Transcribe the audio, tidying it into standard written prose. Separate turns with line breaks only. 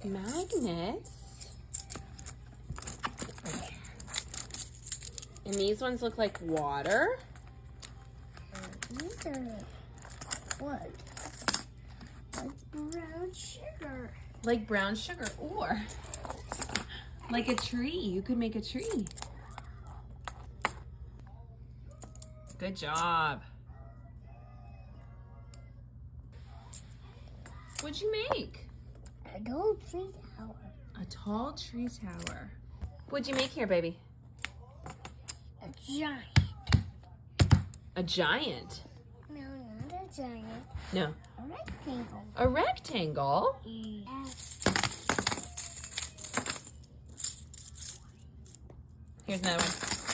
Magnets. And these ones look like water.
These are what? Like brown sugar.
Like brown sugar, or like a tree. You could make a tree. Good job. What'd you make?
A gold tree tower.
A tall tree tower. What'd you make here, baby?
A giant.
A giant?
No, not a giant.
No.
A rectangle.
A rectangle?
Yeah.
Here's another one.